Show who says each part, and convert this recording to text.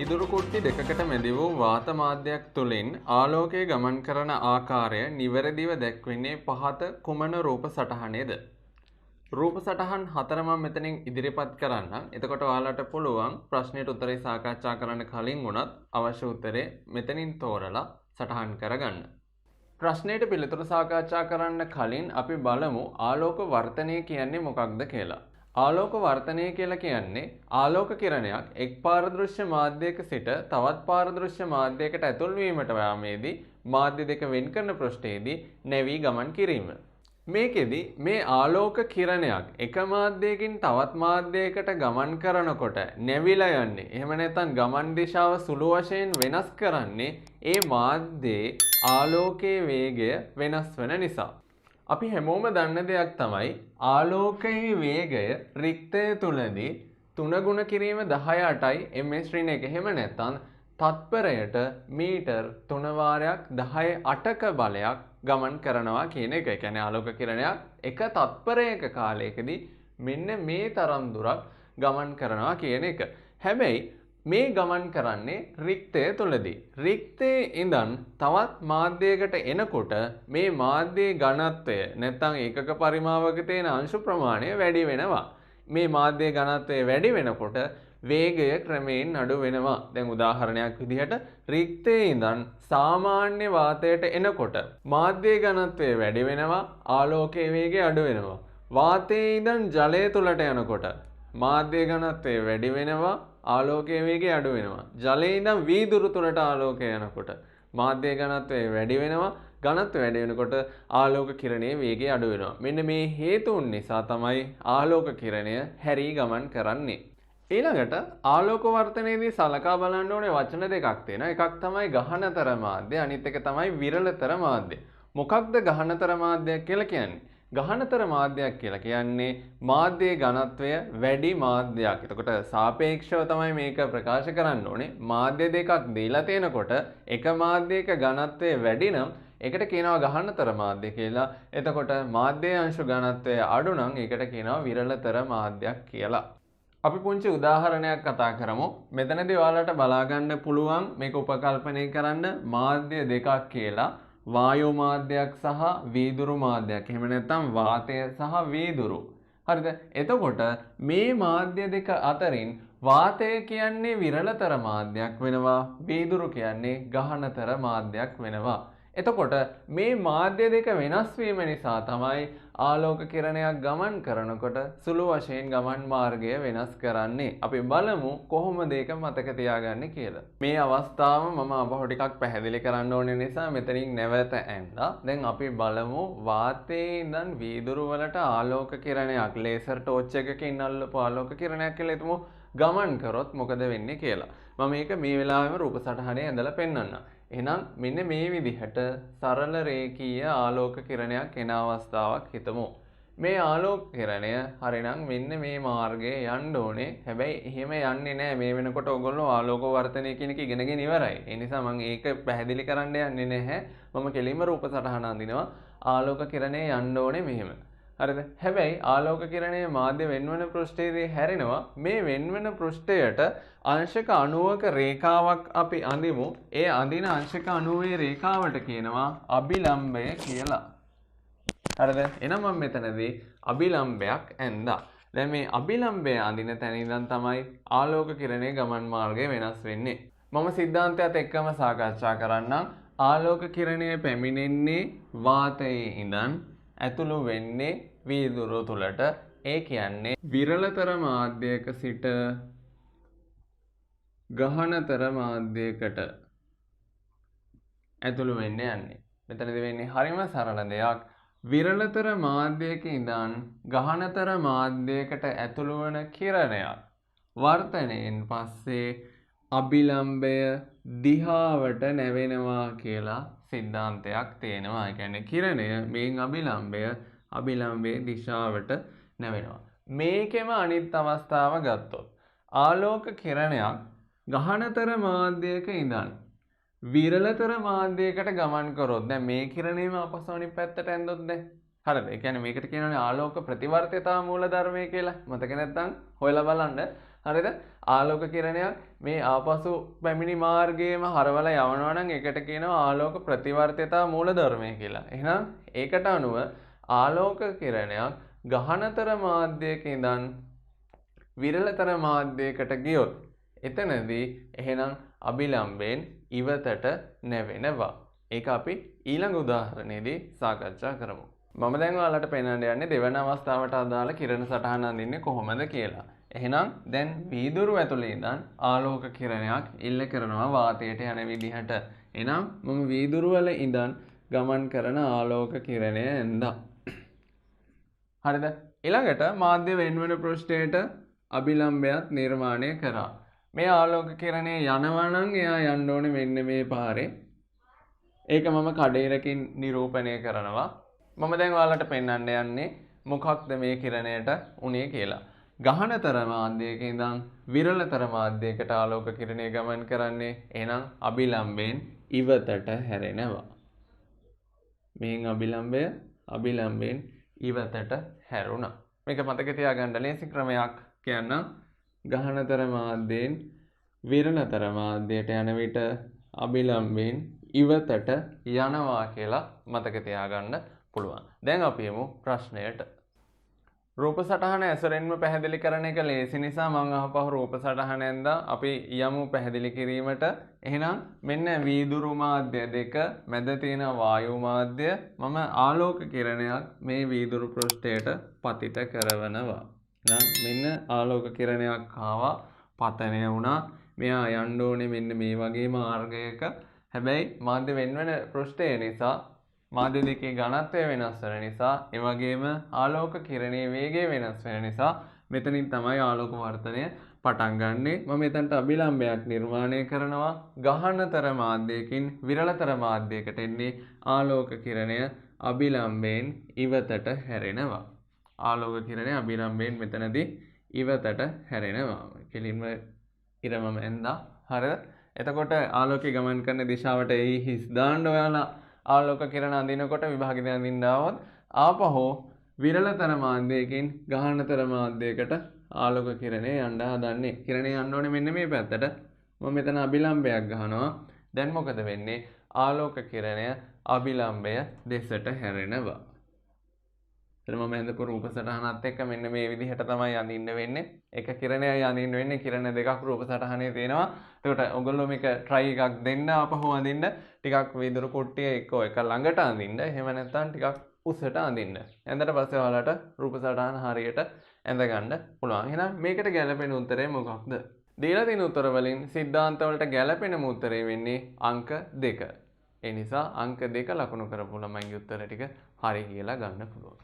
Speaker 1: වීදුරු කුට්ටි දෙකකට මැදි වූ වාත මාධ්‍යයක් තුළින් ආලෝකය ගමන් කරන ආකාරය නිවැරදිව දැක්වෙන්නේ පහත කුමන රූප සටහනේද? රූප සටහන් 4 මම මෙතනින් ඉදිරිපත් කරන්නම්. එතකොට ඔයාලට පුළුවන් ප්‍රශ්නෙට උත්තරේ සාකච්ඡා කරන්න කලින් වුණත් අවශ්‍ය උත්තරේ මෙතනින් තෝරලා සටහන් කරගන්න. ප්‍රශ්නෙට පිළිතුරු සාකච්ඡා කරන්න කලින් අපි බලමු ආලෝක වර්තනය කියන්නේ මොකක්ද කියලා. ආලෝක වර්තනය කියලා කියන්නේ ආලෝක කිරණයක් එක් පාරදෘශ්‍ය මාධ්‍යයක සිට තවත් පාරදෘශ්‍ය මාධ්‍යයකට ඇතුල් වීමට යාමේදී මාධ්‍ය දෙක වෙන් කරන පෘෂ්ඨයේදී නැවී ගමන් කිරීම. මේකෙදි මේ ආලෝක කිරණයක් එක මාධ්‍යයකින් තවත් මාධ්‍යයකට ගමන් කරනකොට නැවිලා යන්නේ. එහෙම නැත්නම් ගමන් දිශාව සුළු වශයෙන් වෙනස් කරන්නේ ඒ මාධ්‍යයේ ආලෝකයේ වේගය වෙනස් වෙන නිසා. අපි හැමෝම දන්න දෙයක් තමයි ආලෝකයේ වේගය රික්තය තුලදී 3 ගුණ කිරීම 18යි ms ඍණ එක. එහෙම නැත්නම් තත්පරයට මීටර් 3 වාරයක් 10/8ක බලයක් ගමන් කරනවා කියන එක. ඒ කියන්නේ ආලෝක කිරණයක් එක තත්පරයක කාලයකදී මෙන්න මේ තරම් දුරක් ගමන් කරනවා කියන එක. හැබැයි මේ ගමන් කරන්නේ රික්තය තුලදී. රික්තයේ ඉඳන් තවත් මාධ්‍යයකට එනකොට මේ මාධ්‍යයේ ඝනත්වය නැත්නම් ඒකක පරිමාවක තියෙන අංශු ප්‍රමාණය වැඩි වෙනවා. මේ මාධ්‍යයේ ඝනත්වය වැඩි වෙනකොට වේගය ක්‍රමයෙන් අඩු වෙනවා. දැන් උදාහරණයක් විදිහට රික්තයේ ඉඳන් සාමාන්‍ය වාතයට එනකොට මාධ්‍යයේ ඝනත්වය වැඩි වෙනවා, ආලෝකයේ වේගය අඩු වෙනවා. වාතයේ ඉඳන් ජලය තුලට යනකොට මාධ්‍ය ඝනත්වය වැඩි වෙනවා, ආලෝකයේ වේගය අඩු වෙනවා. ජලයේ ඉඳන් වීදුරු තුලට ආලෝකය යනකොට මාධ්‍ය ඝනත්වය වැඩි වෙනවා, ඝනත්වය වැඩි වෙනකොට ආලෝක කිරණයේ වේගය අඩු වෙනවා. මෙන්න මේ හේතුන් නිසා තමයි ආලෝක කිරණය හැරී ගමන් කරන්නේ. ඊළඟට ආලෝක වර්තනයේදී සලකා බලන්න ඕනේ වචන දෙකක් තියෙනවා. එකක් තමයි ගහනතර මාධ්‍ය, අනිත් එක තමයි විරලතර මාධ්‍ය. මොකක්ද ගහනතර මාධ්‍යයක් කියලා කියන්නේ? ගහනතර මාධ්‍යයක් කියලා කියන්නේ මාධ්‍යයේ ඝනත්වය වැඩි මාධ්‍යයක්. එතකොට සාපේක්ෂව තමයි මේක ප්‍රකාශ කරන්න ඕනේ. මාධ්‍ය දෙකක් දීලා තියෙනකොට එක මාධ්‍යයක ඝනත්වය වැඩි නම් ඒකට කියනවා ගහනතර මාධ්‍ය කියලා. එතකොට මාධ්‍යයේ අංශු ඝනත්වය අඩු නම් ඒකට කියනවා විරලතර මාධ්‍යයක් කියලා. අපි පුංචි උදාහරණයක් කතා කරමු. මෙතනදී ඔයාලට බලා ගන්න පුළුවන් මේක උපකල්පනය කරන්න මාධ්‍ය දෙකක් කියලා. වායු මාධ්‍යයක් සහ වීදුරු මාධ්‍යයක්. එහෙම නැත්නම් වාතය සහ වීදුරු. හරිද? එතකොට මේ මාධ්‍ය දෙක අතරින් වාතය කියන්නේ විරලතර මාධ්‍යයක් වෙනවා, වීදුරු කියන්නේ ගහනතර මාධ්‍යයක් වෙනවා. එතකොට මේ මාධ්‍ය දෙක වෙනස් වීම නිසා තමයි ආලෝක කිරණයක් ගමන් කරනකොට සුළු වශයෙන් ගමන් මාර්ගය වෙනස් කරන්නේ. අපි බලමු කොහොමද ඒක මතක තියාගන්නේ කියලා. මේ අවස්ථාව මම අපහො ටිකක් පැහැදිලි කරන්න ඕනේ නිසා මෙතනින් නැවත ඇඳලා දැන් අපි බලමු වාතයේ ඉඳන් වීදුරු වලට ආලෝක කිරණයක් ලේසර් ටෝච් එකකින් අල්ලපු ආලෝක කිරණයක් කියලා හිතමු ගමන් කරොත් මොකද වෙන්නේ කියලා. මම මේක මේ වෙලාවෙම රූප සටහනේ ඇඳලා පෙන්නන්නම්. එහෙනම් මෙන්න මේ විදිහට සරල රේඛීය ආලෝක කිරණයක් එන අවස්ථාවක් හිතමු. මේ ආලෝක කිරණය හරිනම් මෙන්න මේ මාර්ගයේ යන්න ඕනේ. හැබැයි එහෙම යන්නේ නැහැ. මේ වෙනකොට ඔයගොල්ලෝ ආලෝක වර්තනය කියන එක ඉගෙනගෙන ඉවරයි. ඒ නිසා මම ඒක පැහැදිලි කරන්න යන්නේ නැහැ. මම කෙලින්ම රූප සටහන අඳිනවා. ආලෝක කිරණය යන්න ඕනේ මෙහෙම. හරිද? හැබැයි ආලෝක කිරණයේ මාධ්‍ය වෙන්වන පෘෂ්ඨයේදී හැරෙනවා. මේ වෙන්වන පෘෂ්ඨයට අංශක 90ක රේඛාවක් අපි අඳිමු. ඒ අඳින අංශක 90 රේඛාවට කියනවා අභිලම්බය කියලා. හරිද? එහෙනම් මම මෙතනදී අභිලම්බයක් ඇඳා. දැන් මේ අභිලම්බය අඳින තැන ඉඳන් තමයි ආලෝක කිරණයේ ගමන් මාර්ගය වෙනස් වෙන්නේ. මම සිද්ධාන්තයත් එක්කම සාකච්ඡා කරන්නම්. ආලෝක කිරණය පැමිණෙන්නේ වාතයේ ඉඳන් ඇතුළු වෙන්නේ වීදුරු තුලට. ඒ කියන්නේ විරලතර මාධ්‍යයක සිට ගහනතර මාධ්‍යයකට ඇතුළු වෙන්න යන්නේ. මෙතනදී වෙන්නේ හරිම සරල දෙයක්. විරලතර මාධ්‍යයක ඉඳන් ගහනතර මාධ්‍යයකට ඇතුළු වන කිරණයක් වර්තනයෙන් පස්සේ අභිලම්බය දිහාවට නැවෙනවා කියලා සිද්ධාන්තයක් තියෙනවා. ඒ කියන්නේ කිරණය මේන් අභිලම්බයේ දිශාවට නැවෙනවා. මේකෙම අනිත් අවස්ථාව ගත්තොත් ආලෝක කිරණයක් ගහනතර මාධ්‍යයක ඉඳන් විරලතර මාධ්‍යයකට ගමන් කරොත් දැන් මේ කිරණයම අපසු අනිත් පැත්තට ඇඳොත් දැන් හරිද? ඒ කියන්නේ මේකට කියනවානේ ආලෝක ප්‍රතිවර්තිතා මූලධර්මය කියලා. මතක නැත්නම් හොයලා බලන්න. හරිද? ආලෝක කිරණයක් මේ ආපසු පැමිණි මාර්ගයේම හරවලා යවනවා නම් ඒකට කියනවා ආලෝක ප්‍රතිවර්තිතා මූලධර්මය කියලා. එහෙනම් ඒකට අනුව ආලෝක කිරණයක් ගහනතර මාධ්‍යයක ඉඳන් විරලතර මාධ්‍යයකට ගියොත් එතනදී එහෙනම් අභිලම්බයෙන් ඉවතට නැවෙනවා. ඒක අපි ඊළඟ උදාහරණයේදී සාකච්ඡා කරමු. මම දැන් ඔයාලට පෙන්වන්න යන්නේ දෙවන අවස්ථාවට අදාළ කිරණ සටහන අඳින්නේ කොහොමද කියලා. එහෙනම් දැන් වීදුරු ඇතුලේ ඉඳන් ආලෝක කිරණයක් ඉල්ල කරනවා වාතයට යන විදිහට. එහෙනම් මම වීදුරු වල ඉඳන් ගමන් කරන ආලෝක කිරණය එන්දා. හරිද? ඊළඟට මාධ්‍ය වෙන්වන පෘෂ්ඨයට අභිලම්බයක් නිර්මාණය කරා. මේ ආලෝක කිරණය යනවා නම් එයා යන්න ඕනේ මෙන්න මේ පාරේ. ඒක මම කඩේරකින් නිරූපණය කරනවා. මම දැන් ඔයාලට පෙන්වන්න යන්නේ මොකක්ද මේ කිරණයට උනේ කියලා. ගහනතර මාධ්‍යයක ඉඳන් විරලතර මාධ්‍යයකට ආලෝක කිරණය ගමන් කරන්නේ එහෙනම් අභිලම්බයෙන් ඉවතට හැරෙනවා. මෙයින් අභිලම්බයෙන් ඉවතට හැරුණා. මේක මතක තියාගන්න ලේසි ක්‍රමයක් කියන්නම්. ගහනතර මාධ්‍යයෙන් විරලතර මාධ්‍යයට යන විට අභිලම්බයෙන් ඉවතට යනවා කියලා මතක තියාගන්න පුළුවන්. දැන් අපි යමු ප්‍රශ්නයට. රූප සටහන ඇසුරෙන්ම පැහැදිලි කරන එක ලේසි නිසා මම අහපහු රූප සටහනෙන්ද අපි යමු පැහැදිලි කිරීමට. එහෙනම් මෙන්න වීදුරු මාධ්‍ය දෙක මැද තියෙන වායු මාධ්‍ය මම ආලෝක කිරණයක් මේ වීදුරු පෘෂ්ඨයට පතිත කරවනවා. එහෙනම් මෙන්න ආලෝක කිරණයක් ආවා පතනය වුණා. මෙයා යන්න ඕනේ මෙන්න මේ වගේ මාර්ගයක. හැබැයි මාධ්‍ය වෙන්වන පෘෂ්ඨය නිසා මාධ්‍ය දෙකේ ඝනත්වය වෙනස් වෙන නිසා ඒ වගේම ආලෝක කිරණයේ වේගය වෙනස් වෙන නිසා මෙතනින් තමයි ආලෝක වර්ධනය පටන් ගන්නෙ. මම මෙතනට අභිලම්බයක් නිර්මාණය කරනවා. ගහනතර මාධ්‍යයකින් විරලතර මාධ්‍යයකට එන්නේ ආලෝක කිරණය අභිලම්බයෙන් ඉවතට හැරෙනවා. ආලෝක කිරණය අභිලම්බයෙන් මෙතනදී ඉවතට හැරෙනවා. කෙලින්ම ඉරමම එන්දා. හරිද? එතකොට ආලෝකය ගමන් කරන දිශාවට එයි හිස් දාන්න ඔයාලා ආලෝක කිරණ අඳිනකොට විභාගෙදී අඳින්න આવොත් ආපහු විරලතර මාධ්‍යයකින් ගහනතර මාධ්‍යයකට ආලෝක කිරණය යන්න හදන්නේ. කිරණය යන්න ඕනේ මෙන්න මේ පැත්තට. මම මෙතන අභිලම්බයක් ගහනවා. දැන් මොකද වෙන්නේ? ආලෝක කිරණය අභිලම්බය දෙසට හැරෙනවා. එතන මම හඳපු රූප සටහනත් එක්ක මෙන්න මේ විදිහට තමයි අඳින්න වෙන්නේ. එක කිරණයයි අඳින්න වෙන්නේ. කිරණ දෙකක් රූප සටහනේ තියෙනවා. එතකොට ඔයගොල්ලෝ මේක try එකක් දෙන්න ආපහු අඳින්න. ටිකක් වීදුරු කුට්ටිය එක ළඟට අඳින්න. එහෙම නැත්නම් ටිකක් උසට අඳින්න. ඇඳට පස්සේ ඔයාලට රූප සටහන හරියට ඇඳ ගන්න පුළුවන්. එහෙනම් මේකට ගැළපෙන උත්තරය මොකක්ද? දීලා තියෙන උත්තර වලින් සිද්ධාන්ත වලට ගැළපෙනම උත්තරය වෙන්නේ අංක 2. ඒ නිසා අංක 2 ලකුණු කරපු ළමයිගේ උත්තර ටික හරි කියලා ගන්න පුළුවන්.